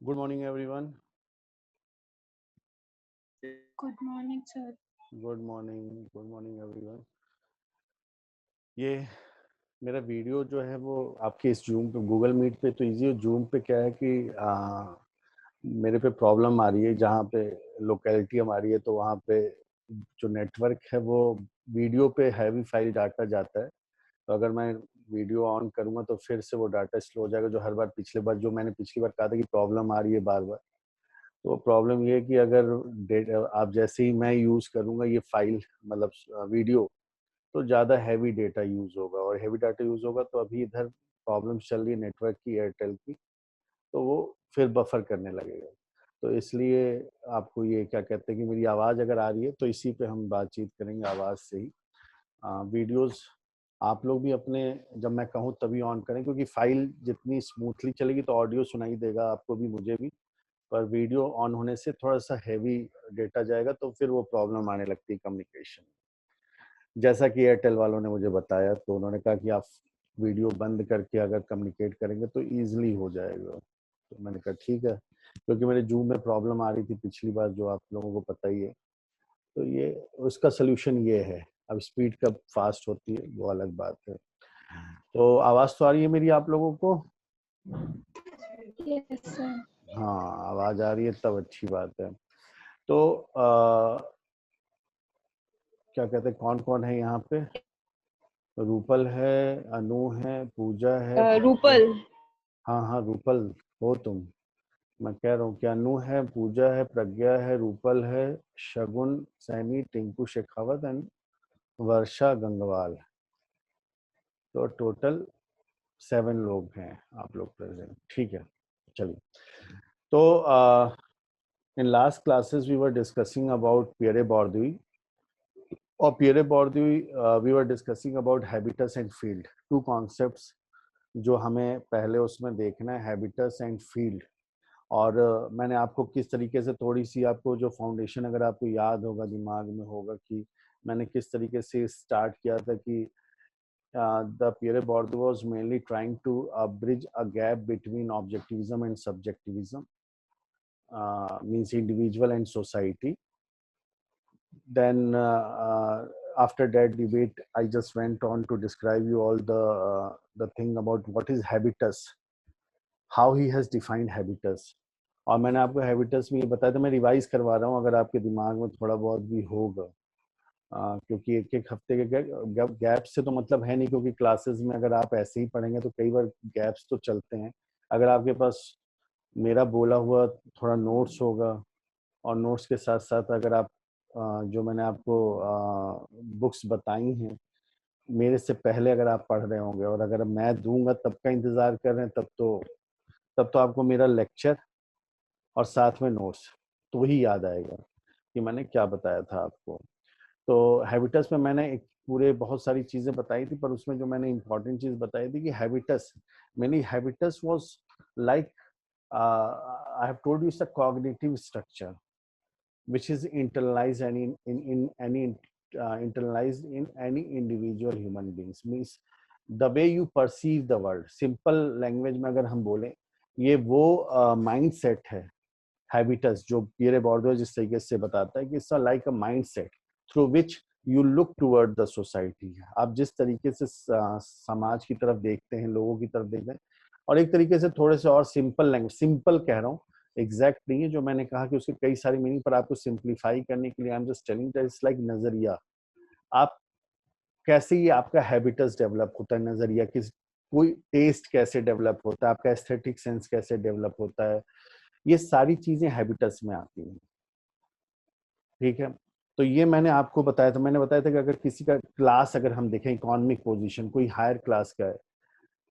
Good morning, everyone. Good morning, sir. Good morning, everyone. ये मेरा video जो है वो आपके इस जूम पे गूगल मीट पे तो इजी है। जूम पे क्या है कि मेरे पे प्रॉब्लम आ रही है, जहाँ पे लोकेलिटी हमारी है तो वहाँ पे जो नेटवर्क है वो वीडियो पे हैवी फाइल डाटा जाता है। तो अगर मैं वीडियो ऑन करूँगा तो फिर से वो डाटा स्लो हो जाएगा, जो हर बार पिछले बार जो मैंने पिछली बार कहा था कि प्रॉब्लम आ रही है बार बार। तो प्रॉब्लम ये है कि अगर डेटा आप जैसे ही मैं यूज़ करूँगा ये फाइल मतलब वीडियो, तो ज़्यादा हैवी डेटा यूज़ होगा, और हैवी डाटा यूज़ होगा तो अभी इधर प्रॉब्लम चल रही है नेटवर्क की, एयरटेल की, तो वो फिर बफर करने लगेगा। तो इसलिए आपको ये क्या कहते हैं कि मेरी आवाज़ अगर आ रही है तो इसी पे हम बातचीत करेंगे आवाज़ से ही। वीडियोस आप लोग भी अपने जब मैं कहूँ तभी ऑन करें, क्योंकि फाइल जितनी स्मूथली चलेगी तो ऑडियो सुनाई देगा आपको भी मुझे भी, पर वीडियो ऑन होने से थोड़ा सा हैवी डेटा जाएगा तो फिर वो प्रॉब्लम आने लगती है कम्युनिकेशन। जैसा कि एयरटेल वालों ने मुझे बताया, तो उन्होंने कहा कि आप वीडियो बंद करके अगर कम्युनिकेट करेंगे तो ईजिली हो जाएगा। तो मैंने कहा ठीक है, क्योंकि मेरे जूम में प्रॉब्लम आ रही थी पिछली बार, जो आप लोगों को पता ही है। तो ये उसका सोल्यूशन ये है। अब स्पीड कब फास्ट होती है वो अलग बात है। तो आवाज़ तो आ रही है मेरी आप लोगों को? Yes, sir. हाँ, आवाज़ आ रही है तब अच्छी बात है। तो क्या कहते हैं, कौन कौन है यहाँ पे? रूपल है, अनु है, पूजा है, प्रज्ञा। रूपल। हाँ हाँ, रूपल हो तुम। मैं कह रहा हूँ कि अनु है, पूजा है, प्रज्ञा है, रूपल है, शगुन, सैनी, टिंकू शेखावत एंड वर्षा गंगवाल। तो टोटल 7 लोग हैं आप लोग प्रेजेंट। ठीक है, चलिए। तो in last classes we were discussing about Pierre Bourdieu, और Pierre Bourdieu we were discussing about habitus and field, two concepts जो हमें पहले उसमें देखना है, हैबिटस एंड फील्ड। और मैंने आपको किस तरीके से थोड़ी सी आपको जो फाउंडेशन अगर आपको याद होगा, दिमाग में होगा कि मैंने किस तरीके से स्टार्ट किया था कि the Pierre Bourdieu was mainly trying to bridge a gap between objectivism and subjectivism, means individual and society. Then after that debate I just went on to describe you all the thing about what is habitus, how he has defined habitus. और मैंने आपको habits में ये बताया था, मैं revise करवा रहा हूँ अगर आपके दिमाग में थोड़ा बहुत भी होगा। क्योंकि एक एक हफ्ते के गैप से तो मतलब है नहीं, क्योंकि क्लासेस में अगर आप ऐसे ही पढ़ेंगे तो कई बार गैप्स तो चलते हैं। अगर आपके पास मेरा बोला हुआ थोड़ा नोट्स होगा, और नोट्स के साथ साथ अगर आप जो मैंने आपको बुक्स बताई हैं मेरे से पहले अगर आप पढ़ रहे होंगे, और अगर मैं दूंगा तब का इंतज़ार कर रहे हैं, तब तो आपको मेरा लेक्चर और साथ में नोट्स तो ही याद आएगा कि मैंने क्या बताया था आपको। तो हैबिटस में मैंने एक पूरे बहुत सारी चीज़ें बताई थी, पर उसमें जो मैंने इंपॉर्टेंट चीज़ बताई थी कि हैबिटस, मैंने habitus was like I have told you it's a cognitive structure which is internalized and in any internalized in any individual human beings, means the way you perceive the world, simple language में अगर हम बोलें, ये वो mind set है। Habits जो Pierre बॉर्दुई जिस तरीके से बताता है कि it's like a mind set through which you look toward the society. आप जिस तरीके से समाज की तरफ देखते हैं, लोगों की तरफ देखते हैं, और एक तरीके से थोड़े से और सिंपल लैंग्वेज, सिंपल कह रहा हूँ, एग्जैक्ट नहीं है जो मैंने कहा कि उसके कई सारी मीनिंग, पर आपको सिंप्लीफाई करने के लिए I am just telling that it's like नजरिया। आप कैसे ये आपका हैबिटस डेवलप होता है, नजरिया किस, कोई टेस्ट कैसे डेवलप होता है, आपका एस्थेटिक सेंस कैसे डेवलप होता है, ये सारी चीजें हैबिटस में आती हैं। ठीक है, तो ये मैंने आपको बताया था। मैंने बताया था कि अगर किसी का क्लास अगर हम देखें, इकोनॉमिक पोजीशन कोई हायर क्लास का है,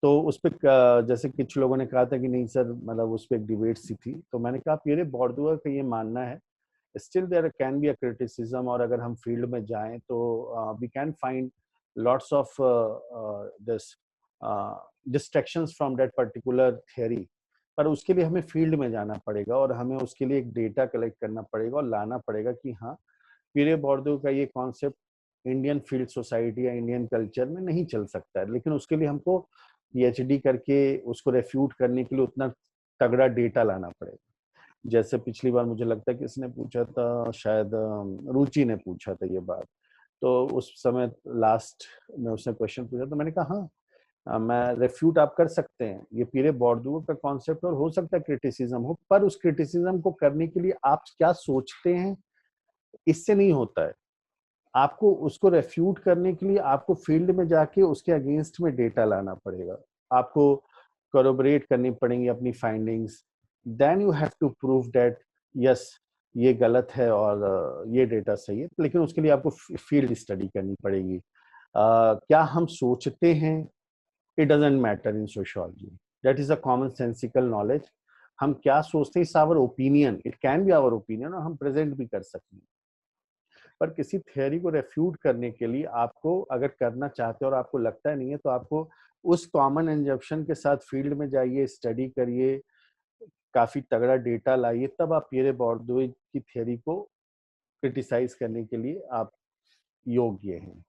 तो उस पर जैसे कुछ लोगों ने कहा था कि नहीं सर, मतलब उस पर एक डिबेट सी थी, तो मैंने कहा पियरे बॉर्दुई का ये मानना है, still there can be a criticism, और अगर हम फील्ड में जाएं तो we can find lots of this distractions from that particular theory. पर उसके लिए हमें फील्ड में जाना पड़ेगा, और हमें उसके लिए एक डेटा कलेक्ट करना पड़ेगा और लाना पड़ेगा कि हाँ, पियरे बॉर्दुई का ये कॉन्सेप्ट इंडियन फील्ड सोसाइटी या इंडियन कल्चर में नहीं चल सकता है। लेकिन उसके लिए हमको पीएचडी करके उसको रेफ्यूट करने के लिए उतना तगड़ा डेटा लाना पड़ेगा। जैसे पिछली बार मुझे लगता है कि इसने पूछा था, शायद रुचि ने पूछा था ये बात, तो उस समय लास्ट में उसने क्वेश्चन पूछा तो मैंने कहा हाँ, मैं रेफ्यूट आप कर सकते हैं, ये पीरे बॉर्डुओ का कॉन्सेप्ट और हो सकता है क्रिटिसिज्म हो, पर उस क्रिटिसिज्म को करने के लिए आप क्या सोचते हैं इससे नहीं होता है। आपको उसको रेफ्यूट करने के लिए आपको फील्ड में जाके उसके अगेंस्ट में डेटा लाना पड़ेगा, आपको कोरोबरेट करनी पड़ेंगी अपनी findings, then you have to prove that yes ये गलत है और ये डेटा सही है, लेकिन उसके लिए आपको फील्ड स्टडी करनी पड़ेगी। क्या हम सोचते हैं, it doesn't matter in sociology, that is a common sensical knowledge. हम क्या सोचते हैं is our opinion, it can be our opinion और हम प्रेजेंट भी कर सकते हैं। पर किसी थ्योरी को रेफ्यूट करने के लिए आपको अगर करना चाहते हो और आपको लगता नहीं है तो आपको उस कॉमन इंजप्शन के साथ फील्ड में जाइए, स्टडी करिए, काफी तगड़ा डेटा लाइए, तब आप पीरे बॉर्डुई की थ्योरी को क्रिटिसाइज करने के लिए आप योग्य हैं।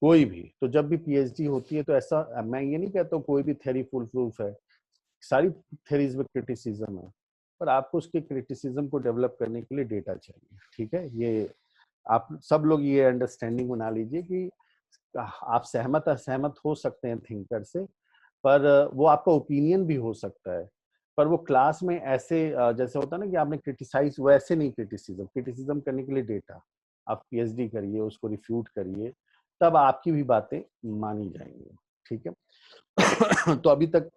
कोई भी तो जब भी पीएचडी होती है तो ऐसा, मैं ये नहीं कहता हूँ कोई भी थ्योरी फुल प्रूफ है, सारी थ्योरीज में क्रिटिसिज्म है, पर आपको उसके क्रिटिसिज्म को डेवलप करने के लिए डेटा चाहिए। ठीक है, ये आप सब लोग ये अंडरस्टैंडिंग बना लीजिए कि आप सहमत असहमत हो सकते हैं थिंकर से, पर वो आपका ओपिनियन भी हो सकता है, पर वो क्लास में ऐसे जैसे होता है ना कि आपने क्रिटिसाइज, वैसे नहीं, क्रिटिसिज्म करने के लिए डेटा, आप पीएचडी करिए, उसको रिफ्यूट करिए, तब आपकी भी बातें मानी जाएंगी। ठीक है तो अभी तक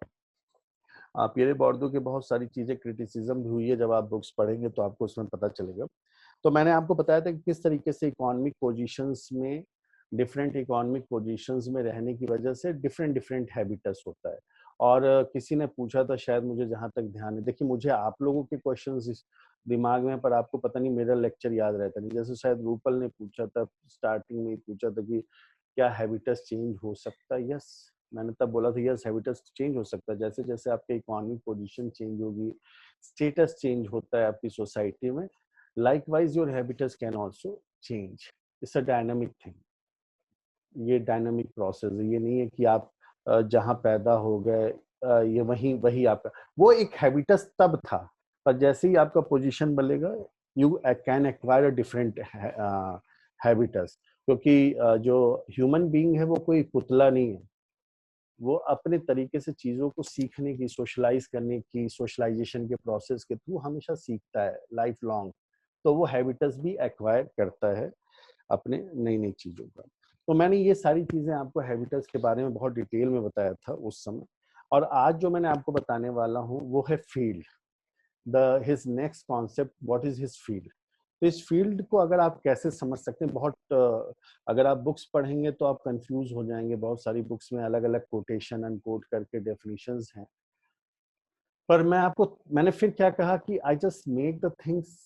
पीरे बॉर्डो के बहुत सारी चीजें क्रिटिसिज्म भी हुई है, जब आप बुक्स पढ़ेंगे तो आपको उसमें पता चलेगा। तो मैंने आपको बताया था कि किस तरीके से इकोनॉमिक पोजीशंस में, डिफरेंट इकोनॉमिक पोजीशंस में रहने की वजह से डिफरेंट डिफरेंट हैबिटस होता है। और किसी ने पूछा था, शायद मुझे जहां तक ध्यान है, देखिए मुझे आप लोगों के क्वेश्चंस दिमाग में, पर आपको पता नहीं मेरा लेक्चर याद रहता नहीं। जैसे शायद रूपल ने पूछा था, स्टार्टिंग में पूछा था कि क्या हैबिटस चेंज हो सकता है। यस, मैंने तब बोला था यस, हैबिटस चेंज हो सकता है। जैसे जैसे आपके इकोनॉमिक पोजीशन चेंज होगी, स्टेटस चेंज होता है आपकी सोसाइटी में, likewise your habitus can also change, it's a dynamic thing, ये डायनामिक प्रोसेस है। ये नहीं है कि आप जहाँ पैदा हो गए ये वही वही आपका, वो एक हैबिटस तब था, पर जैसे ही आपका पोजीशन बदलेगा you can acquire a different habitus, क्योंकि जो ह्यूमन बीइंग है वो कोई पुतला नहीं है, वो अपने तरीके से चीजों को सीखने की, सोशलाइज करने की, सोशलाइजेशन के प्रोसेस के थ्रू हमेशा सीखता है लाइफ लॉन्ग, तो वो हैबिटस भी एक्वायर करता है अपने नई नई चीजों का। तो मैंने ये सारी चीजें आपको हैबिटस के बारे में बहुत डिटेल में बताया था उस समय, और आज जो मैंने आपको बताने वाला हूँ वो है field, the his next concept, what is his field. तो इस फील्ड को अगर आप कैसे समझ सकते हैं, बहुत अगर आप बुक्स पढ़ेंगे तो आप कंफ्यूज हो जाएंगे, बहुत सारी बुक्स में अलग अलग कोटेशन अनकोट करके डेफिनेशंस हैं, पर मैंने फिर क्या कहा कि I just make the things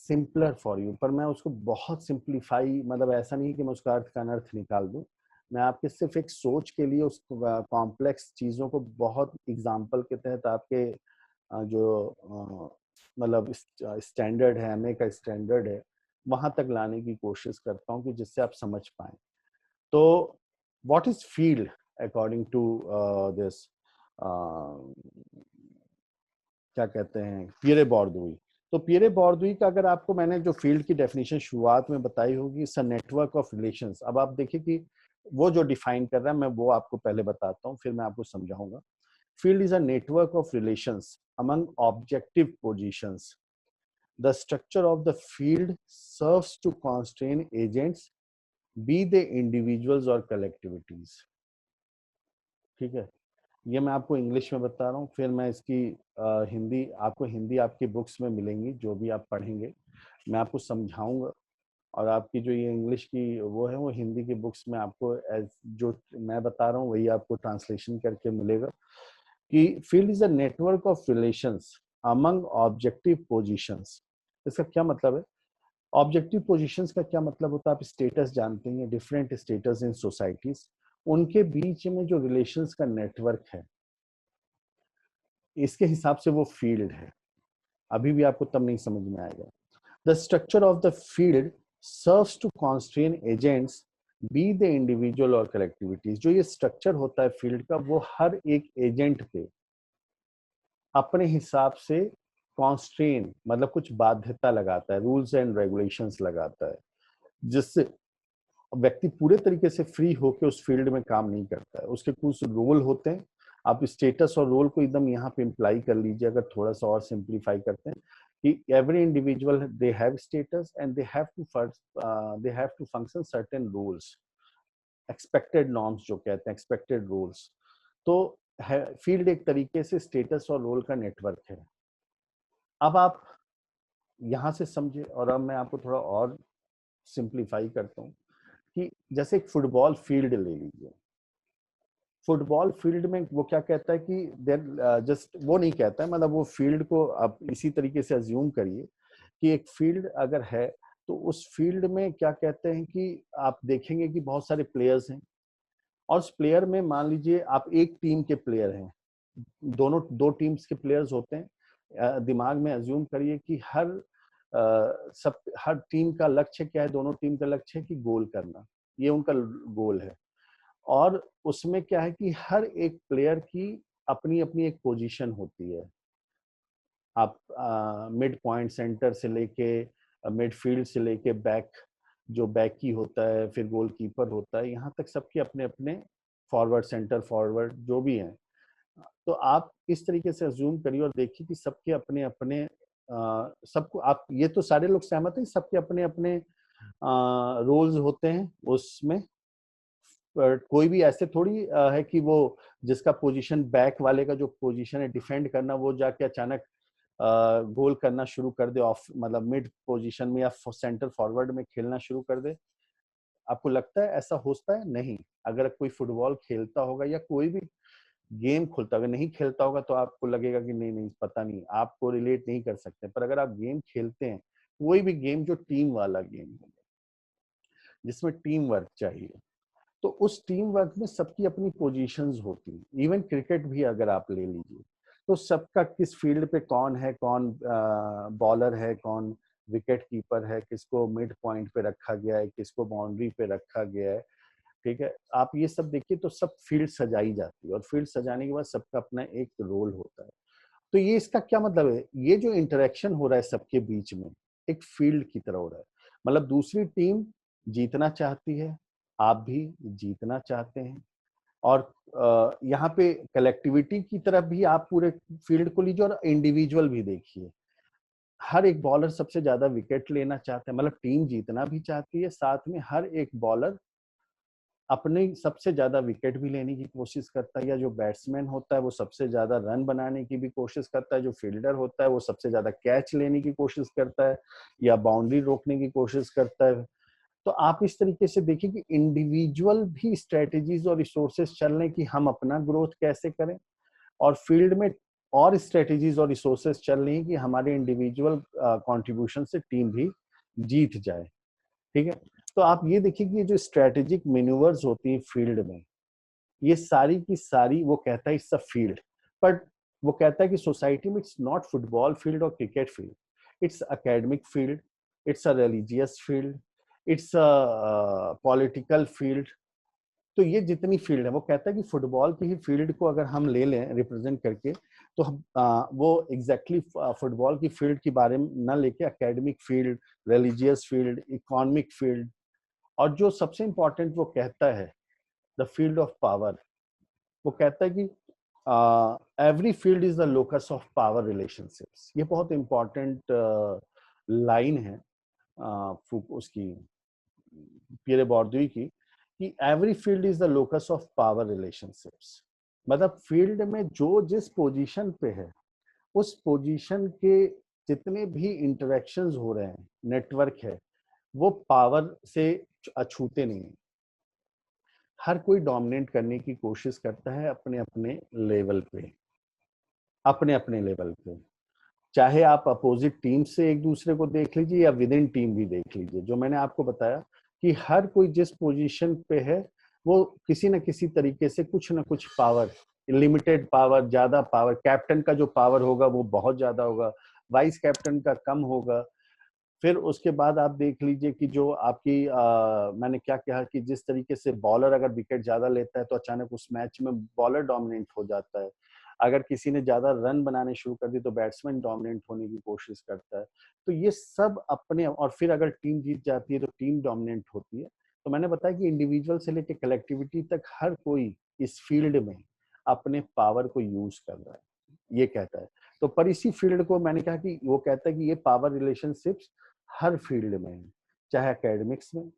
simpler for you, पर मैं उसको बहुत सिंप्लीफाई, मतलब ऐसा नहीं कि मैं उसका अर्थ का अनर्थ निकाल दूं, मैं आपके सिर्फ एक सोच के लिए उस कॉम्प्लेक्स चीजों को बहुत एग्जाम्पल के तहत आपके जो मतलब स्टैंडर्ड है, एमए का स्टैंडर्ड है, वहां तक लाने की कोशिश करता हूँ कि जिससे आप समझ पाए। तो what is field according to this, क्या कहते हैं, पियरे बॉर्दुई। तो पियरे बॉर्दुई का अगर आपको मैंने जो फील्ड की डेफिनेशन शुरुआत में बताई होगी, it's a network of relations. अब आप देखिए कि वो जो डिफाइन कर रहा है, मैं वो आपको पहले बताता हूँ, फिर मैं आपको समझाऊंगा। Field is a network of relations among objective positions. The structure of the field serves to constrain agents, be they individuals और कलेक्टिविटीज। ठीक है, ये मैं आपको इंग्लिश में बता रहा हूँ, फिर मैं इसकी हिंदी आपकी बुक्स में मिलेंगी, जो भी आप पढ़ेंगे मैं आपको समझाऊंगा, और आपकी जो ये इंग्लिश की वो है, वो हिंदी की बुक्स में आपको एज जो मैं बता रहा हूँ वही आपको ट्रांसलेशन करके मिलेगा। कि field is a network of relations among objective positions. इसका क्या मतलब है? ऑब्जेक्टिव पोजीशंस का क्या मतलब होता है? आप स्टेटस जानते हैं, डिफरेंट स्टेटस इन सोसाइटीज, उनके बीच में जो रिलेशंस का नेटवर्क है, इसके हिसाब से वो फील्ड है। अभी भी आपको तब नहीं समझ में आएगा। The structure of the field serves to constrain agents, be the individual और कलेक्टिविटीज। जो ये स्ट्रक्चर होता है फील्ड का, वो हर एक एजेंट पे, अपने हिसाब से कॉन्स्ट्रेन मतलब कुछ बाध्यता लगाता है, रूल्स एंड रेगुलेशंस लगाता है, जिससे व्यक्ति पूरे तरीके से फ्री होकर उस फील्ड में काम नहीं करता है। उसके कुछ रोल होते हैं। आप स्टेटस और रोल को एकदम यहाँ पे इम्प्लाई कर लीजिए, अगर थोड़ा सा और सिंप्लीफाई करते हैं कि every individual they have status and they have to function certain rules, expected norms जो कहते हैं, एक्सपेक्टेड रूल्स। तो फील्ड एक तरीके से स्टेटस और रोल का नेटवर्क है। अब आप यहाँ से समझे, और अब मैं आपको थोड़ा और सिंप्लीफाई करता हूँ कि जैसे एक फुटबॉल फील्ड ले लीजिए। फुटबॉल फील्ड में वो क्या कहता है कि देर जस्ट वो नहीं कहता है, मतलब वो फील्ड को आप इसी तरीके से अज्यूम करिए कि एक फील्ड अगर है तो उस फील्ड में क्या कहते हैं कि आप देखेंगे कि बहुत सारे प्लेयर्स हैं, और उस प्लेयर में मान लीजिए आप एक टीम के प्लेयर हैं, दोनों दो टीम्स के प्लेयर्स होते हैं। दिमाग में अज्यूम करिए कि हर टीम का लक्ष्य क्या है, दोनों टीम का लक्ष्य है कि गोल करना, ये उनका गोल है। और उसमें क्या है कि हर एक प्लेयर की अपनी अपनी एक पोजीशन होती है। आप मिड पॉइंट सेंटर से लेके मिडफील्ड से लेके बैक, जो बैक की होता है, फिर गोलकीपर होता है, यहाँ तक सबके अपने अपने फॉरवर्ड, सेंटर फॉरवर्ड जो भी हैं। तो आप इस तरीके से अज्यूम करिए और देखिए कि सबके अपने अपने सबको, आप ये तो सारे लोग सहमत हैं, सबके अपने अपने रोल्स होते हैं उसमें। कोई भी ऐसे थोड़ी है कि वो जिसका पोजीशन बैक वाले का जो पोजीशन है डिफेंड करना, वो जाके अचानक गोल करना शुरू कर दे, ऑफ मतलब मिड पोजीशन में या सेंटर फॉरवर्ड में खेलना शुरू कर दे। आपको लगता है ऐसा होता है? नहीं। अगर कोई फुटबॉल खेलता होगा या कोई भी गेम खुलता, अगर नहीं खेलता होगा तो आपको लगेगा कि नहीं नहीं पता नहीं, आपको रिलेट नहीं कर सकते। पर अगर आप गेम खेलते हैं, कोई भी गेम जो टीम वाला गेम है, जिसमें टीम वर्क चाहिए, तो उस टीम वर्क में सबकी अपनी पोजीशंस होती हैं। इवन क्रिकेट भी अगर आप ले लीजिए, तो सबका किस फील्ड पे कौन है, कौन बॉलर है, कौन विकेट कीपर है, किसको मिड पॉइंट पे रखा गया है, किसको बाउंड्री पे रखा गया है। ठीक है, आप ये सब देखिए तो सब फील्ड सजाई जाती है, और फील्ड सजाने के बाद सबका अपना एक रोल होता है। तो ये इसका क्या मतलब है, ये जो इंटरेक्शन हो रहा है सबके बीच में, एक फील्ड की तरह हो रहा है। मतलब दूसरी टीम जीतना चाहती है, आप भी जीतना चाहते हैं, और यहाँ पे कलेक्टिविटी की तरफ भी आप पूरे फील्ड को लीजिए, और इंडिविजुअल भी देखिए। हर एक बॉलर सबसे ज्यादा विकेट लेना चाहता है, मतलब टीम जीतना भी चाहती है, साथ में हर एक बॉलर अपने सबसे ज्यादा विकेट भी लेने की कोशिश करता है, या जो बैट्समैन होता है वो सबसे ज्यादा रन बनाने की भी कोशिश करता है, जो फील्डर होता है वो सबसे ज्यादा कैच लेने की कोशिश करता है या बाउंड्री रोकने की कोशिश करता है। तो आप इस तरीके से देखिए कि इंडिविजुअल भी स्ट्रेटेजीज और रिसोर्सेज चल रहे हैं कि हम अपना ग्रोथ कैसे करें, और फील्ड में और स्ट्रेटेजीज और रिसोर्सेज चल रही हैं कि हमारे इंडिविजुअल कंट्रीब्यूशन से टीम भी जीत जाए। ठीक है, तो आप ये देखिए कि ये जो स्ट्रेटेजिक मैन्यूवर्स होती हैं फील्ड में, ये सारी की सारी, वो कहता है इट्स अ फील्ड, बट वो कहता है कि सोसाइटी में इट्स नॉट फुटबॉल फील्ड और cricket field, it's academic field, it's a religious field, it's a political field. तो ये जितनी फील्ड है, वो कहता है कि फुटबॉल की ही फील्ड को अगर हम ले लें रिप्रेजेंट करके, तो हम वो एग्जैक्टली फुटबॉल की फील्ड के बारे में ना लेके academic field, religious field, economic field, और जो सबसे इंपॉर्टेंट वो कहता है द फील्ड ऑफ पावर। वो कहता है कि every field is the locus of power relationships. ये बहुत इंपॉर्टेंट लाइन है उसकी, पियरे बॉर्डुई की, कि every field is the locus of power relationships. मतलब फील्ड में जो जिस पोजीशन पे है, उस पोजीशन के जितने भी इंटरेक्शंस हो रहे हैं, नेटवर्क है, वो पावर से अछूते नहीं है। हर कोई डोमिनेट करने की कोशिश करता है अपने अपने लेवल पे, अपने अपने लेवल पे। चाहे आप अपोजिट टीम से एक दूसरे को देख लीजिए या विद इन टीम भी देख लीजिए, जो मैंने आपको बताया कि हर कोई जिस पोजीशन पे है, वो किसी न किसी तरीके से कुछ ना कुछ पावर, लिमिटेड पावर, ज्यादा पावर, कैप्टन का जो पावर होगा वो बहुत ज्यादा होगा, वाइस कैप्टन का कम होगा। फिर उसके बाद आप देख लीजिए कि जो आपकी मैंने क्या कहा कि जिस तरीके से बॉलर अगर विकेट ज्यादा लेता है तो अचानक उस मैच में बॉलर डोमिनेट हो जाता है। अगर किसी ने ज्यादा रन बनाने शुरू कर दी तो बैट्समैन डोमिनेंट होने की कोशिश करता है। तो ये सब अपने, और फिर अगर टीम जीत जाती है तो टीम डोमिनेंट होती है। तो मैंने बताया कि इंडिविजुअल से लेकर कलेक्टिविटी तक हर कोई इस फील्ड में अपने पावर को यूज कर रहा है, ये कहता है। तो पर इसी फील्ड को मैंने कहा कि वो कहता है कि ये पावर रिलेशनशिप्स हर फील्ड में है, चाहे एकेडमिक्स में,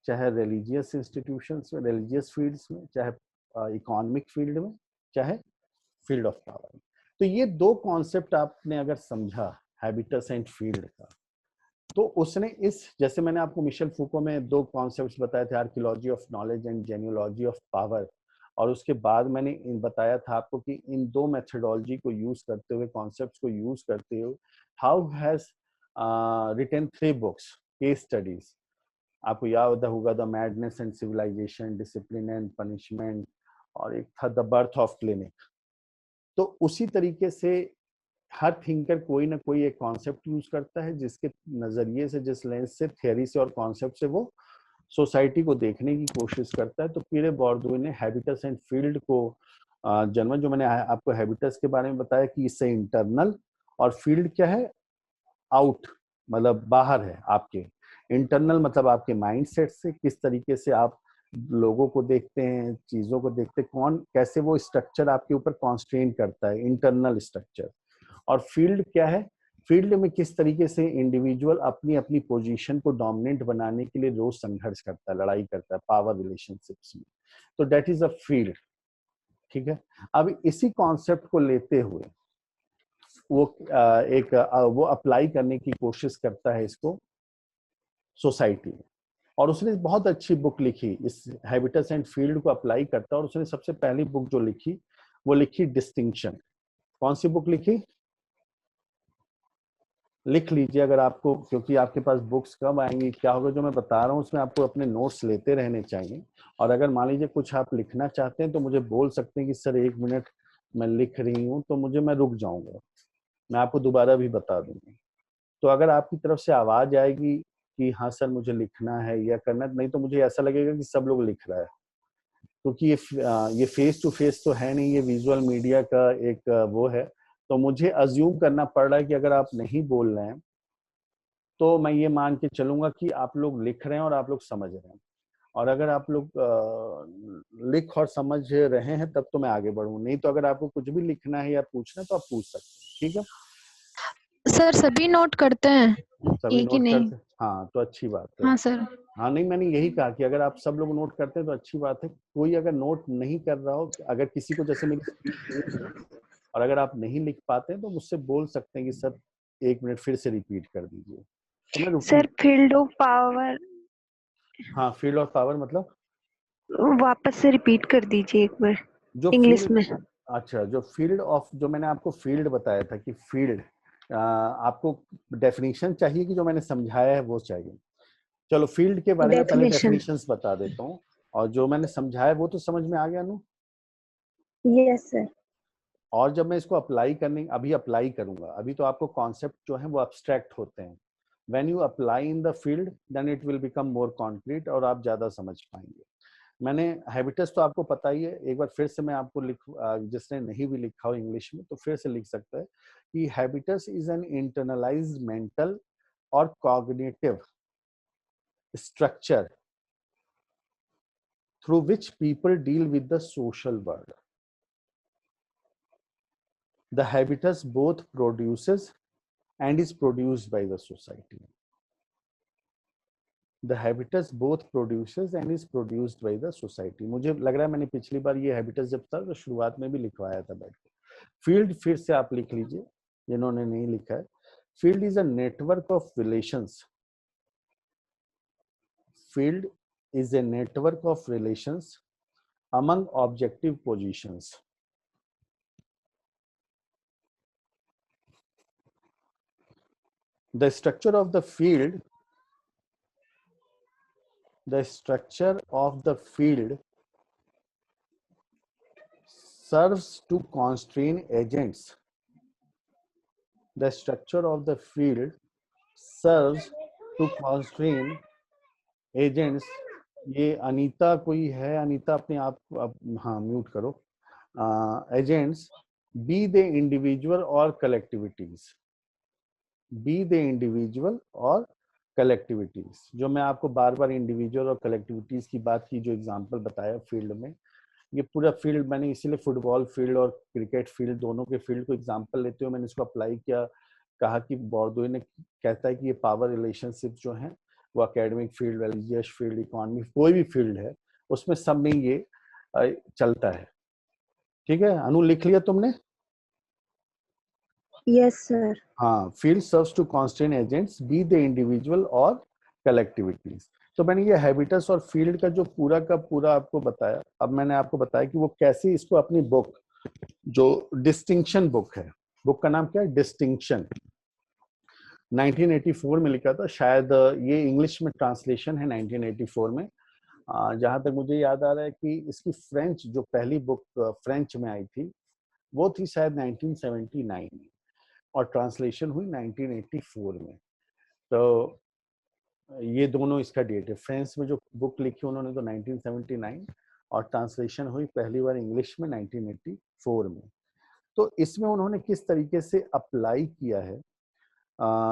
चाहे रिलीजियस इंस्टीट्यूशंस में, रिलीजियस फील्ड्स में, चाहे इकोनॉमिक फील्ड में, चाहे फील्ड ऑफ पावर। तो ये दो कॉन्सेप्ट आपने अगर समझा हैबिटस एंड फील्ड का, तो उसने इस, जैसे मैंने आपको मिशेल फूको में दो कॉन्सेप्ट्स बताए थे, archaeology of knowledge and genealogy of power, और उसके बाद मैंने बताया था आपको कि इन दो मेथडोलॉजी को यूज करते हुए, कॉन्सेप्ट्स को यूज करते हुए, how has written 3 books case studies. आपको याद होगा the madness and civilization, discipline and punishment, और एक था द बर्थ ऑफ क्लिनिक। तो उसी तरीके से हर थिंकर कोई ना कोई एक कॉन्सेप्ट यूज करता है, जिसके नजरिए से, जिस लेंस से, थियरी से और कॉन्सेप्ट से वो सोसाइटी को देखने की कोशिश करता है। तो पीरे बॉर्डुइन ने हैबिटस एंड फील्ड को जन्म, जो मैंने आपको हैबिटस के बारे में बताया कि इससे इंटरनल, और फील्ड क्या है, आउट, मतलब बाहर है आपके। इंटरनल मतलब आपके माइंड सेट से, किस तरीके से आप लोगों को देखते हैं, चीजों को देखते हैं, कौन कैसे वो स्ट्रक्चर आपके ऊपर कॉन्स्ट्रेन करता है, इंटरनल स्ट्रक्चर। और फील्ड क्या है, फील्ड में किस तरीके से इंडिविजुअल अपनी अपनी पोजीशन को डोमिनेंट बनाने के लिए रोज संघर्ष करता है, लड़ाई करता है पावर रिलेशनशिप्स में। तो दैट इज अ फील्ड, ठीक है। अब इसी कॉन्सेप्ट को लेते हुए वो वो अप्लाई करने की कोशिश करता है इसको सोसाइटी में, और उसने बहुत अच्छी बुक लिखी इस हैबिटस एंड फील्ड को अप्लाई करता है। और उसने सबसे पहली बुक जो लिखी वो लिखी डिस्टिंक्शन। कौन सी बुक लिखी, लिख लीजिए अगर आपको, क्योंकि आपके पास बुक्स कब आएंगी, क्या होगा जो मैं बता रहा हूँ उसमें आपको अपने नोट्स लेते रहने चाहिए। और अगर मान लीजिए कुछ आप लिखना चाहते हैं तो मुझे बोल सकते हैं कि सर 1 मिनट मैं लिख रही हूँ, तो मैं रुक जाऊंगा, मैं आपको दोबारा भी बता दूंगी। तो अगर आपकी तरफ से आवाज आएगी कि हाँ सर मुझे लिखना है या करना, नहीं तो मुझे ऐसा लगेगा कि सब लोग लिख रहा है, क्योंकि ये फेस टू फेस तो है नहीं, ये विजुअल मीडिया का एक वो है। तो मुझे अज्यूम करना पड़ रहा है कि अगर आप नहीं बोल रहे हैं तो मैं ये मान के चलूंगा कि आप लोग लिख रहे हैं और आप लोग समझ रहे हैं। और अगर आप लोग लिख और समझ रहे हैं तब तो मैं आगे बढ़ूं, नहीं तो अगर आपको कुछ भी लिखना है या पूछना है तो आप पूछ सकते हैं, ठीक है। सर सभी नोट करते हैं, सभी एक ही नोट नहीं। करते हैं, हाँ तो अच्छी बात है। हाँ सर। हाँ नहीं, मैंने यही कहा कि अगर आप सब लोग नोट करते हैं तो अच्छी बात है। कोई अगर नोट नहीं कर रहा हो, अगर किसी को जैसे मेरी स्पीच सुनी हो और अगर आप नहीं लिख पाते हैं तो मुझसे बोल सकते हैं कि सर 1 मिनट फिर से रिपीट कर दीजिए, तो मैं sir repeat. Field of power हाँ, फील्ड ऑफ पावर मतलब वापस से रिपीट कर दीजिए एक बार जो इंग्लिश फील्ड, में। अच्छा जो फील्ड ऑफ, जो मैंने आपको फील्ड बताया था कि फील्ड, आपको डेफिनेशन चाहिए कि जो मैंने समझाया है वो चाहिए। चलो फील्ड के बारे में पहले डेफिनेशन। डेफिनेशंस बता देता हूँ, और जो मैंने समझाया वो तो समझ में आ गया ना। Yes sir. और जब मैं इसको अभी अप्लाई करूंगा, अभी तो आपको कॉन्सेप्ट जो है वो अब्स्ट्रैक्ट होते हैं। When you apply in the field then it will become more concrete, और आप ज्यादा समझ पाएंगे। मैंने हैबिटस तो आपको पता ही है, एक बार फिर से मैं आपको जिसने नहीं भी लिखा हो इंग्लिश में तो फिर से लिख सकता है कि habits is an internalised mental और cognitive structure through which people deal with the social world. The habitus both produces and is produced by the society. The habitus both produces and is produced by the society. मुझे लग रहा है मैंने पिछली बार ये habitus जब था तो शुरुआत में भी लिखवाया था बैठ के। फील्ड फिर से आप लिख लीजिए जिन्होंने नहीं लिखा है। Field is a network of relations. Field is a network of relations among objective positions. The structure of the field serves to constrain agents. The structure of the field serves to constrain agents. ये अनीता कोई है, अनीता अपने आप हाँ mute करो। Agents be the individual और कलेक्टिविटीज, B the individual और collectivities. जो मैं आपको बार बार इंडिविजुअल और कलेक्टिविटीज की बात की, जो एग्जांपल बताया फील्ड में, ये पूरा फील्ड मैंने इसीलिए फुटबॉल फील्ड और क्रिकेट फील्ड दोनों के फील्ड को एग्जांपल लेते हुए मैंने इसको अप्लाई किया। कहा कि बोर्डोए ने कहता है कि ये पावर रिलेशनशिप जो है वो academic field, religious field, economy, कोई भी फील्ड है उसमें सब में ये चलता है। ठीक है अनु, लिख लिया तुमने? Yes sir. हाँ, field serves to constant agents be the individual और कलेक्टिविटीज। तो मैंने ये हैबिटस और फील्ड का जो पूरा का पूरा आपको बताया। अब मैंने आपको बताया कि वो कैसे इसको अपनी बुक, जो डिस्टिंक्शन बुक है, बुक का नाम क्या है? डिस्टिंक्शन, 1984 में लिखा था। शायद ये इंग्लिश में ट्रांसलेशन है 1984 में। जहां तक मुझे याद आ रहा है कि इसकी फ्रेंच जो पहली बुक फ्रेंच में आई थी वो थी शायद 1979 में, और ट्रांसलेशन हुई 1984 में। तो ये दोनों इसका डेट है। फ्रेंच में जो बुक लिखी उन्होंने तो 1979, और ट्रांसलेशन हुई पहली बार इंग्लिश में 1984 में। तो इसमें उन्होंने किस तरीके से अप्लाई किया है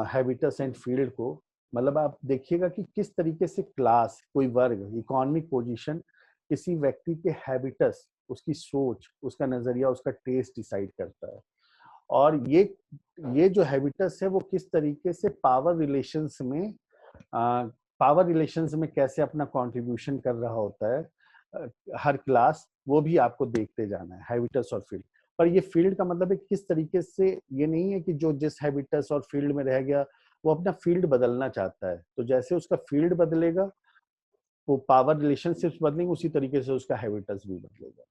हैबिटस एंड फील्ड को, मतलब आप देखिएगा कि किस तरीके से क्लास, कोई वर्ग, इकोनॉमिक पोजीशन किसी व्यक्ति के हैबिटस, उसकी सोच, उसका नजरिया, उसका टेस्ट डिसाइड करता है। और ये जो हैबिटस है वो किस तरीके से पावर रिलेशंस में, पावर रिलेशंस में कैसे अपना कंट्रीब्यूशन कर रहा होता है हर क्लास, वो भी आपको देखते जाना है, हैबिटस और फील्ड। पर ये फील्ड का मतलब है किस तरीके से, ये नहीं है कि जो जिस हैबिटस और फील्ड में रह गया वो अपना फील्ड बदलना चाहता है, तो जैसे उसका फील्ड बदलेगा वो पावर रिलेशनशिप्स बदलेंगे, उसी तरीके से उसका हैबिटस भी बदलेगा।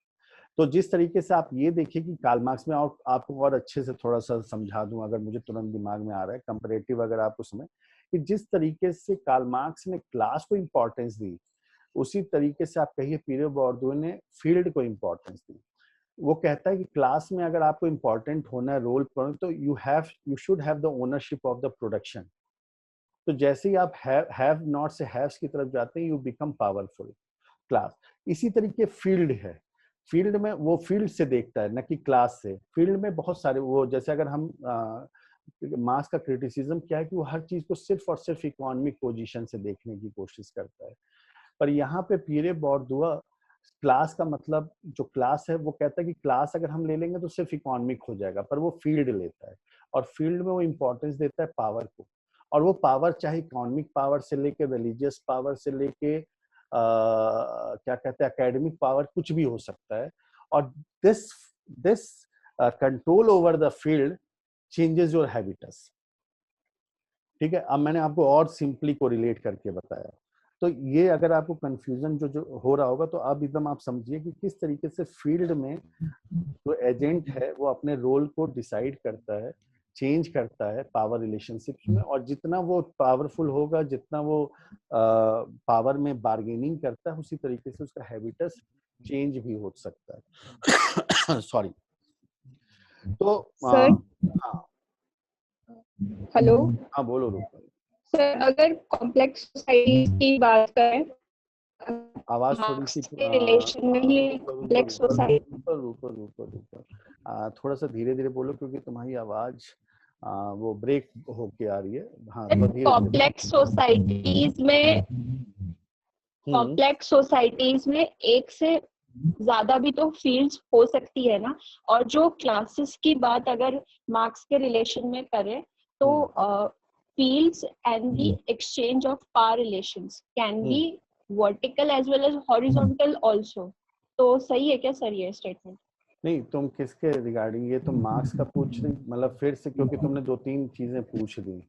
तो जिस तरीके से आप ये देखिए कि कार्ल मार्क्स में, आपको और अच्छे से थोड़ा सा समझा दूं अगर मुझे तुरंत दिमाग में आ रहा है कंपैरेटिव, अगर आप उसमें, कि जिस तरीके से कार्ल मार्क्स ने क्लास को इंपॉर्टेंस दी, उसी तरीके से आप कहिए पीरे बोर्डियू ने फील्ड को इंपॉर्टेंस दी। वो कहता है कि क्लास में अगर आपको इंपॉर्टेंट होना है रोल पर, तो you should have the ownership of the production. तो जैसे ही आप हैव नॉट से हैव्स की तरफ जाते हैं, यू बिकम पावरफुल क्लास। इसी तरीके फील्ड है, फील्ड में वो फील्ड से देखता है न कि क्लास से। फील्ड में बहुत सारे वो, जैसे अगर हम मार्क्स का क्रिटिसिज्म क्या है कि वो हर चीज को सिर्फ और सिर्फ इकोनॉमिक पोजीशन से देखने की कोशिश करता है। पर यहाँ पे पीरे बोर्डियू क्लास का मतलब, जो क्लास है वो कहता है कि क्लास अगर हम ले लेंगे तो सिर्फ इकोनॉमिक हो जाएगा, पर वो फील्ड लेता है, और फील्ड में वो इंपॉर्टेंस देता है पावर को। और वो पावर चाहे इकोनॉमिक पावर से लेके, रिलीजियस पावर से लेके, क्या कहते हैं, एकेडमिक पावर, कुछ भी हो सकता है। और this this control over the field changes your habitus. ठीक है, अब मैंने आपको और सिंपली को रिलेट करके बताया। तो ये अगर आपको कंफ्यूजन जो जो हो रहा होगा, तो अब एकदम आप समझिए कि किस तरीके से फील्ड में जो एजेंट है वो अपने रोल को डिसाइड करता है, चेंज करता है पावर रिलेशनशिप्स में, और जितना वो पावरफुल होगा, जितना वो पावर में बार्गेनिंग करता है, उसी तरीके से उसका हैबिटस चेंज भी हो सकता है। सॉरी। तो सर। हाँ हेलो हाँ, बोलो रूपल। सर, अगर कॉम्प्लेक्स सोसाइटीज की बात करें, आवाज थोड़ी सी मार्क्स के रिलेशन में ही कॉम्प्लेक्स सोसाइटी। थोड़ा सा धीरे धीरे बोलो, क्योंकि तुम्हारी आवाज वो ब्रेक होके आ रही है। हाँ, थोड़ा धीरे धीरे। कॉम्प्लेक्स सोसाइटीज में, कॉम्प्लेक्स सोसाइटीज में एक से ज्यादा भी तो फील्ड्स हो सकती है ना। और जो क्लासेस की बात अगर मार्क्स के रिलेशन में करें, तो fields and the exchange of power relations can be vertical as well as horizontal also. तो सही है क्या सर ये स्टेटमेंट? नहीं, तुम किसके रिगार्डिंग, ये तुम मार्क्स का पूछ रही, मतलब फिर से, क्योंकि तुमने दो तीन चीजें पूछ दी,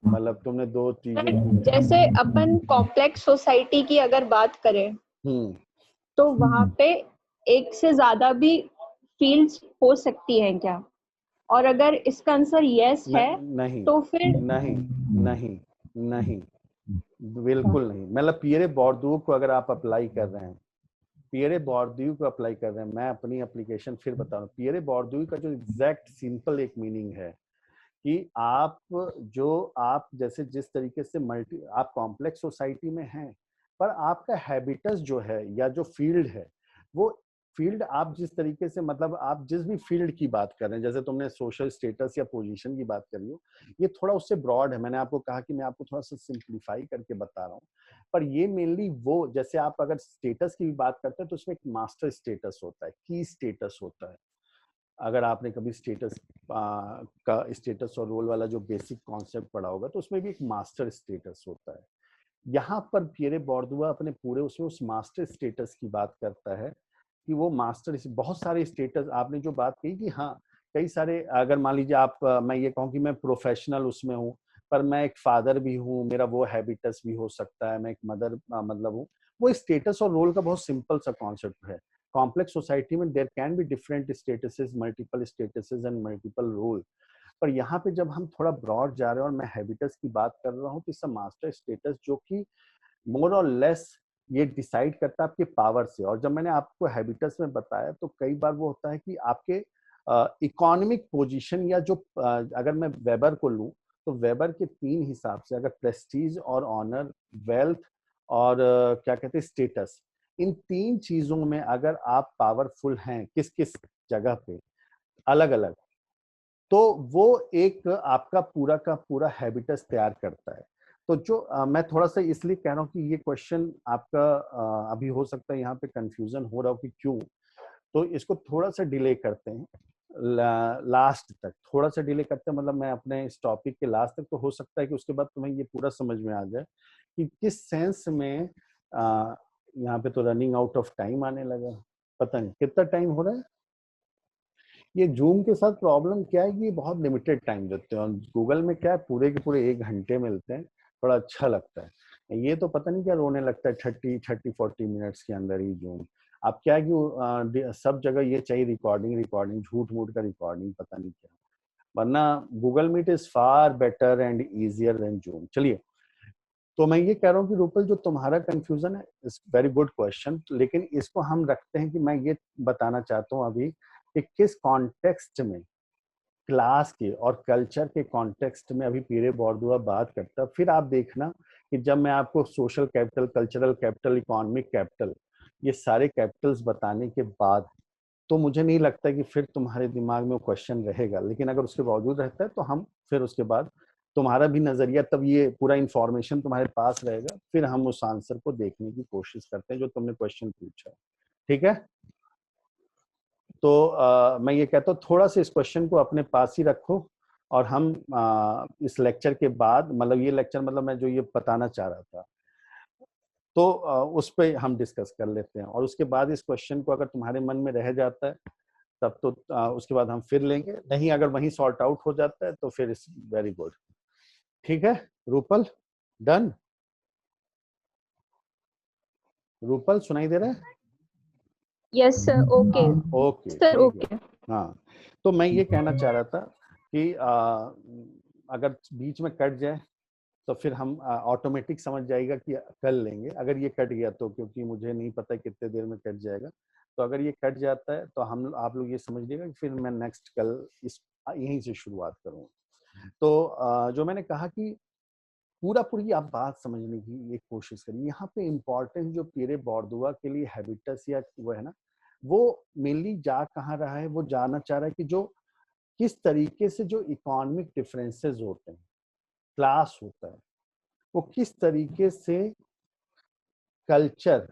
मतलब तुमने दो चीजें। जैसे अपन कॉम्प्लेक्स सोसाइटी की अगर बात करें, तो वहां पे एक से ज्यादा भी फील्ड्स हो सकती हैं क्या? और अगर इसका आंसर यस है, नहीं, तो फिर नहीं, नहीं, नहीं, बिल्कुल नहीं। मतलब पीरे बोर्डियू को अगर आप अप्लाई कर रहे हैं, पीरे बोर्डियू को अप्लाई कर रहे हैं, मैं अपनी एप्लीकेशन फिर बता रहा हूँ। पीरे बोर्डियू का जो एग्जैक्ट सिंपल एक मीनिंग है कि आप जैसे जिस तरीके से आप कॉम्प्लेक्स सोसाइटी में हैं, पर आपका हैबिटस जो है या जो फील्ड है वो फील्ड आप जिस तरीके से, मतलब आप जिस भी फील्ड की बात कर रहे हैं, जैसे तुमने सोशल स्टेटस या पोजीशन की बात करी हो, ये थोड़ा उससे ब्रॉड है। मैंने आपको कहा कि मैं आपको थोड़ा सा सिंप्लीफाई करके बता रहा हूँ, पर ये मेनली वो, जैसे आप अगर स्टेटस की भी बात करते हैं तो उसमें एक मास्टर स्टेटस होता है, की स्टेटस होता है। अगर आपने कभी स्टेटस का स्टेटस और रोल वाला जो बेसिक कॉन्सेप्ट पढ़ा होगा तो उसमें भी एक मास्टर स्टेटस होता है। यहाँ पर पियरे बोर्दुआ अपने पूरे उसमें उस मास्टर स्टेटस की बात करता है कि वो मास्टर, बहुत सारे स्टेटस, आपने जो बात कही कि हाँ कई सारे, अगर मान लीजिए आप, मैं ये कहूँ कि मैं प्रोफेशनल उसमें हूँ पर मैं एक फादर भी हूँ, मेरा वो हैबिटस भी हो सकता है, मैं एक मदर मतलब हूँ, वो स्टेटस और रोल का बहुत सिंपल सा कॉन्सेप्ट है। कॉम्प्लेक्स सोसाइटी में there can be different statuses, multiple statuses and multiple role, पर यहाँ पे जब हम थोड़ा ब्रॉड जा रहे हैं और मैं हैबिटस की बात कर रहा हूँ तो इसका मास्टर स्टेटस जो कि मोर और लेस ये डिसाइड करता है आपके पावर से। और जब मैंने आपको हैबिटस में बताया तो कई बार वो होता है कि आपके इकोनॉमिक पोजीशन, या जो अगर मैं वेबर को लूं तो वेबर के 3 हिसाब से, अगर प्रेस्टीज और ऑनर, वेल्थ और क्या कहते हैं स्टेटस, इन 3 चीजों में अगर आप पावरफुल हैं किस किस जगह पे अलग अलग, तो वो एक आपका पूरा का पूरा हैबिटस तैयार करता है। तो जो मैं थोड़ा सा इसलिए कह रहा हूँ कि ये क्वेश्चन आपका अभी हो सकता है यहाँ पे कंफ्यूजन हो रहा हो कि क्यों, तो इसको थोड़ा सा डिले करते हैं, लास्ट तक थोड़ा सा डिले करते हैं, मतलब मैं अपने इस टॉपिक के लास्ट तक, तो हो सकता है कि उसके बाद तुम्हें ये पूरा समझ में आ जाए कि किस सेंस में यहाँ पे तो रनिंग आउट ऑफ टाइम आने लगा, पता नहीं कितना टाइम हो रहा है। ये जूम के साथ प्रॉब्लम क्या है कि ये बहुत लिमिटेड टाइम देते हैं, और गूगल में क्या है पूरे के पूरे 1 घंटे मिलते हैं, बड़ा अच्छा लगता है। ये तो पता नहीं क्या रोने लगता है 30-40 मिनट्स के अंदर ही जूम। अब क्या है कि सब जगह ये चाहिए रिकॉर्डिंग रिकॉर्डिंग, झूठ मूठ का रिकॉर्डिंग, पता नहीं क्या, वरना Google Meet is far better and easier than Zoom. चलिए, तो मैं ये कह रहा हूँ कि रूपल जो तुम्हारा कंफ्यूजन है इज वेरी गुड क्वेश्चन, लेकिन इसको हम रखते हैं कि मैं ये बताना चाहता हूँ अभी कि किस कॉन्टेक्स्ट में, क्लास के और कल्चर के कॉन्टेक्स्ट में अभी पियरे बोर्दुआ बात करता है। फिर आप देखना कि जब मैं आपको social capital, cultural capital, economic capital, ये सारे कैपिटल्स बताने के बाद, तो मुझे नहीं लगता कि फिर तुम्हारे दिमाग में वो क्वेश्चन रहेगा, लेकिन अगर उसके बावजूद रहता है तो हम फिर उसके बाद तुम्हारा भी नजरिया, तब ये पूरा इंफॉर्मेशन तुम्हारे पास रहेगा, फिर हम उस आंसर को देखने की कोशिश करते हैं जो तुमने क्वेश्चन पूछा। ठीक है, तो मैं ये कहता हूँ थोड़ा सा इस क्वेश्चन को अपने पास ही रखो, और हम इस लेक्चर के बाद, मतलब ये लेक्चर, मतलब मैं जो ये बताना चाह रहा था, तो उस पर हम डिस्कस कर लेते हैं, और उसके बाद इस क्वेश्चन को अगर तुम्हारे मन में रह जाता है तब तो उसके बाद हम फिर लेंगे, नहीं अगर वहीं सॉर्ट आउट हो जाता है तो फिर इट्स वेरी गुड। ठीक है रूपल, डन? रूपल सुनाई दे रहा है? Yes sir, okay okay sir, ठीक है। ओके। हाँ, तो मैं ये कहना चाह रहा था कि अगर बीच में कट जाए तो फिर हम ऑटोमेटिक समझ जाएगा कि कर लेंगे, अगर ये कट गया तो, क्योंकि मुझे नहीं पता कितने देर में कट जाएगा, तो अगर ये कट जाता है तो हम आप लोग ये समझ लीजिएगा कि फिर मैं नेक्स्ट कल इस यहीं से शुरुआत करूँगा। तो जो मैंने कहा कि पूरा पूरी आप बात समझने की एक कोशिश करिए। यहाँ पे इम्पोर्टेंस जो पियरे बोर्दुआ के लिए हैबिटस या वो है ना, वो मेनली जा कहाँ रहा है, वो जाना चाह रहा है कि जो किस तरीके से जो इकोनॉमिक डिफरेंसेस होते हैं, क्लास होता है, वो किस तरीके से कल्चर,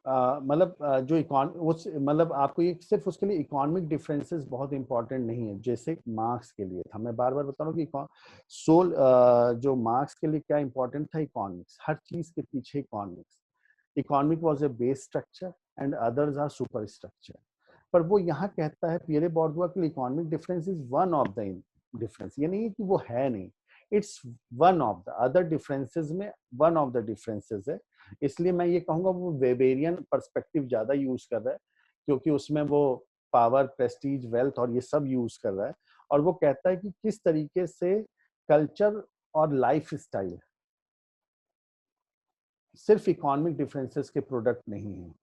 मतलब जो उस मतलब आपको ये सिर्फ उसके लिए इकोनॉमिक डिफरेंसेस बहुत इंपॉर्टेंट नहीं है, जैसे मार्क्स के लिए था, मैं बार बार बता रहा हूँ कि जो मार्क्स के लिए क्या इंपॉर्टेंट था, इकोनॉमिक्स, हर चीज के पीछे economics, economic was a base structure and others are super structure. पर वो यहाँ कहता है पियरे बोर्दुआ के लिए economic difference is one of the difference, ये नहीं है कि वो है नहीं, it's one of the other differences में वन ऑफ द डिफरेंसेस है। इसलिए मैं ये कहूंगा वो वेबेरियन पर्सपेक्टिव ज्यादा यूज कर रहा है, क्योंकि उसमें वो पावर, प्रेस्टीज, वेल्थ और ये सब यूज कर रहा है, और वो कहता है कि किस तरीके से कल्चर और लाइफ स्टाइल सिर्फ इकोनॉमिक डिफरेंसेस के प्रोडक्ट नहीं है।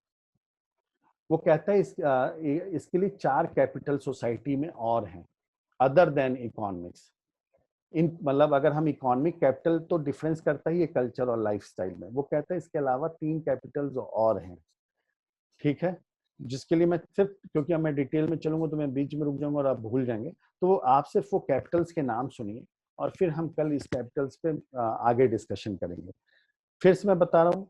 वो कहता है इसके लिए 4 कैपिटल सोसाइटी में और हैं अदर देन इकोनॉमिक्स। इन मतलब अगर हम इकोनॉमिक कैपिटल तो डिफरेंस करता ही है कल्चर और लाइफस्टाइल में, वो कहता है इसके अलावा 3 कैपिटल्स और हैं। ठीक है, जिसके लिए मैं सिर्फ, क्योंकि अब मैं डिटेल में चलूंगा तो मैं बीच में रुक जाऊंगा और आप भूल जाएंगे, तो आप सिर्फ वो कैपिटल्स के नाम सुनिए और फिर हम कल इस कैपिटल्स पे आगे डिस्कशन करेंगे। फिर से मैं बता रहा हूँ,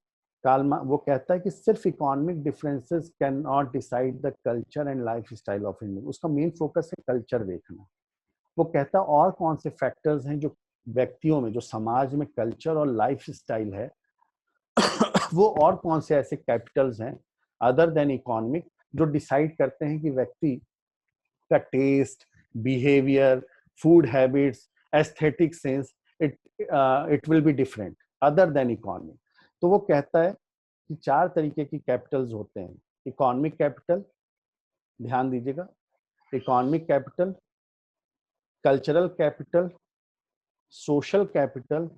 वो कहता है कि सिर्फ economic differences can not decide the culture and life style of Indian. उसका मेन फोकस है कल्चर देखना। वो कहता है और कौन से फैक्टर्स हैं जो व्यक्तियों में, जो समाज में कल्चर और लाइफ स्टाइल है, वो और कौन से ऐसे कैपिटल्स हैं अदर देन इकोनॉमिक जो डिसाइड करते हैं कि व्यक्ति का taste, behaviour, food habits, aesthetic sense, it will be different other than economic. तो वो कहता है कि 4 तरीके की कैपिटल्स होते हैं। इकोनॉमिक कैपिटल, ध्यान दीजिएगा, economic capital, cultural capital, social capital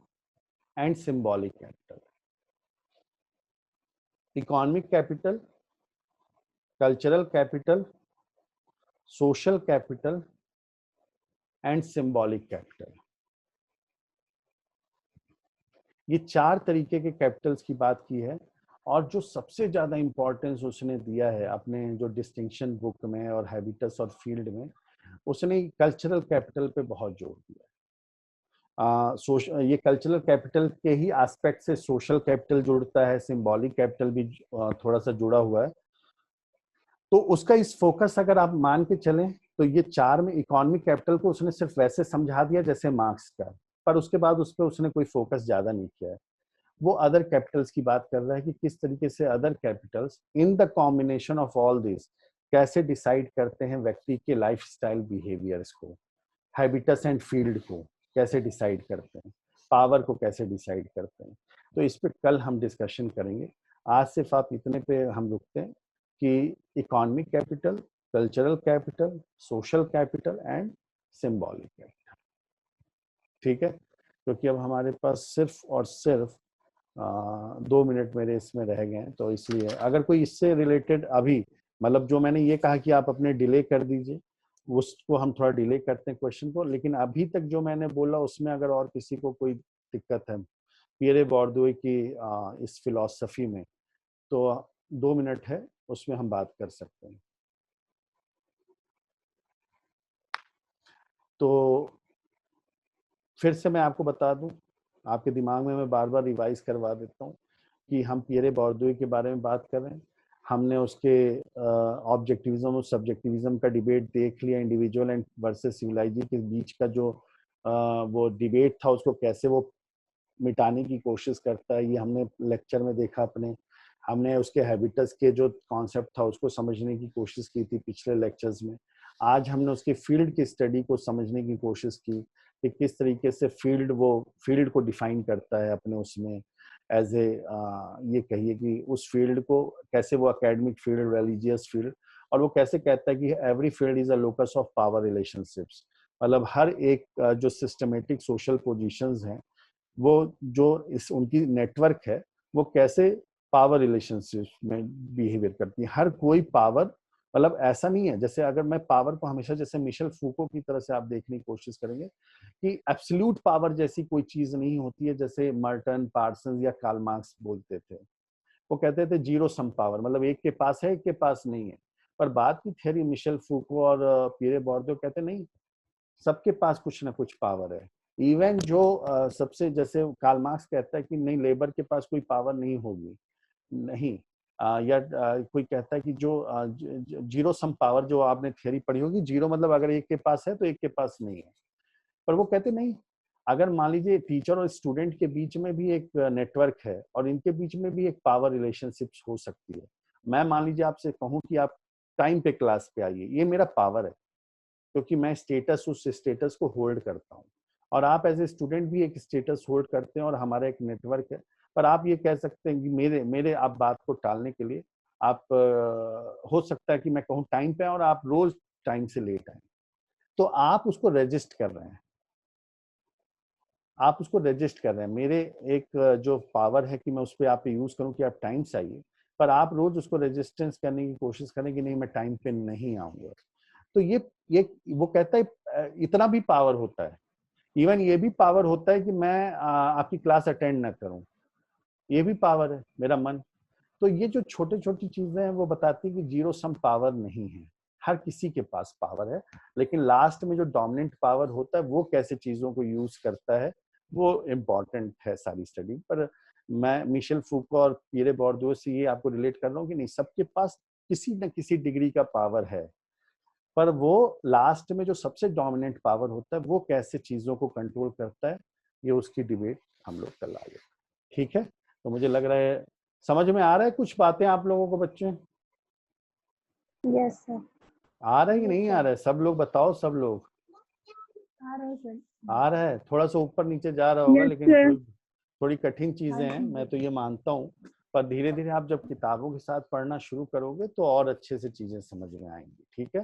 and symbolic capital. Economic capital, cultural capital, social capital and symbolic capital. ये 4 तरीके के कैपिटल्स की बात की है। और जो सबसे ज्यादा इंपॉर्टेंस उसने दिया है अपने जो डिस्टिंक्शन बुक में और हैबिटस और फील्ड में, उसने कल्चरल कैपिटल पे बहुत जोर दिया। ये कल्चरल कैपिटल के ही एस्पेक्ट से सोशल कैपिटल जुड़ता है, सिंबॉलिक कैपिटल भी थोड़ा सा जुड़ा हुआ है। तो उसका इस फोकस अगर आप मान के चलें तो ये 4 में इकोनॉमिक कैपिटल को उसने सिर्फ वैसे समझा दिया जैसे मार्क्स का, पर उसके बाद उस पर उसने कोई फोकस ज्यादा नहीं किया है। वो अदर कैपिटल्स की बात कर रहा है कि किस तरीके से other Capitals in the combination of all this कैसे डिसाइड करते हैं व्यक्ति के लाइफ स्टाइल बिहेवियर्स को, हैबिटस एंड फील्ड को कैसे डिसाइड करते हैं, पावर को कैसे डिसाइड करते हैं। तो इस पे कल हम डिस्कशन करेंगे। आज सिर्फ आप इतने पे हम रुकते हैं कि economic capital, cultural capital, social capital and symbolic capital. ठीक है, क्योंकि अब हमारे पास सिर्फ और सिर्फ 2 मिनट मेरे इसमें रह गए हैं, तो इसलिए अगर कोई इससे रिलेटेड अभी, मतलब जो मैंने ये कहा कि आप अपने डिले कर दीजिए, उसको हम थोड़ा डिले करते हैं क्वेश्चन को, लेकिन अभी तक जो मैंने बोला उसमें अगर और किसी को कोई दिक्कत है पियरे बोर्दोई की इस फिलॉसफी में, तो 2 मिनट है, उसमें हम बात कर सकते हैं। तो फिर से मैं आपको बता दूं, आपके दिमाग में मैं बार बार रिवाइज करवा देता हूँ कि हम पियरे बोर्दोई के बारे में बात कर रहे हैं। हमने उसके ऑब्जेक्टिविज्म और सब्जेक्टिविज्म का डिबेट देख लिया, इंडिविजुअल एंड वर्सेस सिविलाइजेशन के बीच का जो वो डिबेट था, उसको कैसे वो मिटाने की कोशिश करता है, ये हमने लेक्चर में देखा अपने। हमने उसके हैबिटस के जो कॉन्सेप्ट था उसको समझने की कोशिश की थी पिछले लेक्चर्स में। आज हमने उसकी फील्ड की स्टडी को समझने की कोशिश की कि किस तरीके से फील्ड को डिफाइन करता है अपने उसमें एज ए, ये कहिए कि उस फील्ड को कैसे वो एकेडमिक फील्ड, रिलीजियस फील्ड, और वो कैसे कहता है कि every field is a locus of power relationships. मतलब हर एक जो सिस्टमेटिक सोशल पोजीशंस हैं, वो जो इस उनकी नेटवर्क है, वो कैसे पावर रिलेशनशिप में बिहेवियर करती है। हर कोई पावर, मतलब ऐसा नहीं है जैसे, अगर मैं पावर को हमेशा जैसे मिशेल फूको की तरह से आप देखने की कोशिश करेंगे कि एब्सोल्यूट पावर जैसी कोई चीज नहीं होती है, जैसे मर्टन, पार्सन या कार्ल मार्क्स बोलते थे। वो कहते थे जीरो सम पावर, मतलब एक के पास है एक के पास नहीं है। पर बाद की थियरी मिशेल फूको और पियरे बोर्दियो कहते नहीं, सबके पास कुछ ना कुछ पावर है। इवन जो सबसे, जैसे कार्ल मार्क्स कहता है कि नहीं, लेबर के पास कोई पावर नहीं होगी, नहीं, या कोई कहता है कि जो जीरो सम पावर, जो आपने थियरी पढ़ी होगी, जीरो मतलब अगर एक के पास है तो एक के पास नहीं है। पर वो कहते नहीं, अगर मान लीजिए टीचर और स्टूडेंट के बीच में भी एक नेटवर्क है और इनके बीच में भी एक पावर रिलेशनशिप्स हो सकती है। मैं मान लीजिए आपसे कहूँ कि आप टाइम पे क्लास पे आइए, ये मेरा पावर है, क्योंकि मैं स्टेटस, उस स्टेटस को होल्ड करता हूँ, और आप एज ए स्टूडेंट भी एक स्टेटस होल्ड करते हैं और हमारा एक नेटवर्क है। पर आप ये कह सकते हैं कि मेरे मेरे आप बात को टालने के लिए आप, हो सकता है कि मैं कहूँ टाइम पे और आप रोज टाइम से लेट आए, तो आप उसको रजिस्ट कर रहे हैं, आप उसको रजिस्ट कर रहे हैं। मेरे एक जो पावर है कि मैं उस पर आप यूज करूं कि आप टाइम से आइए, पर आप रोज उसको रेजिस्टेंस करने की कोशिश करें कि नहीं, मैं टाइम पे नहीं आऊंगा। तो ये वो कहता है इतना भी पावर होता है। इवन ये भी पावर होता है कि मैं आपकी क्लास अटेंड ना करूं, ये भी पावर है, मेरा मन। तो ये जो छोटी छोटी चीजें हैं वो बताती है कि जीरो सम पावर नहीं है, हर किसी के पास पावर है, लेकिन लास्ट में जो डोमिनेंट पावर होता है वो कैसे चीजों को यूज करता है वो इम्पोर्टेंट है सारी स्टडी। पर मैं मिशेल फूको और पियरे बोर्दियो से ये आपको रिलेट कर रहा हूँ कि नहीं, सबके पास किसी न किसी डिग्री का पावर है, पर वो लास्ट में जो सबसे डोमिनेंट पावर होता है वो कैसे चीजों को कंट्रोल करता है, ये उसकी डिबेट हम लोग कल आगे। ठीक है, तो मुझे लग रहा है समझ में आ रहा है कुछ बातें आप लोगों को बच्चे? Yes sir. आ रहा है कि नहीं आ रहा है? सब लोग बताओ, सब लोग आ रहा है सर। आ रहा है? थोड़ा सा ऊपर नीचे जा रहा होगा, Yes, लेकिन sir. थोड़ी कठिन चीजें हैं, मैं तो ये मानता हूँ, पर धीरे धीरे आप जब किताबों के साथ पढ़ना शुरू करोगे तो और अच्छे से चीजें समझ में आएंगी। ठीक है,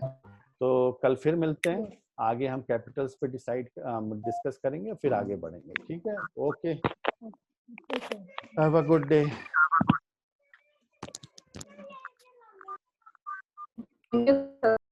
तो कल फिर मिलते हैं, आगे हम कैपिटल्स पे डिस्कस करेंगे, फिर आगे बढ़ेंगे। ठीक है, okay, have a good day. Thank you, sir.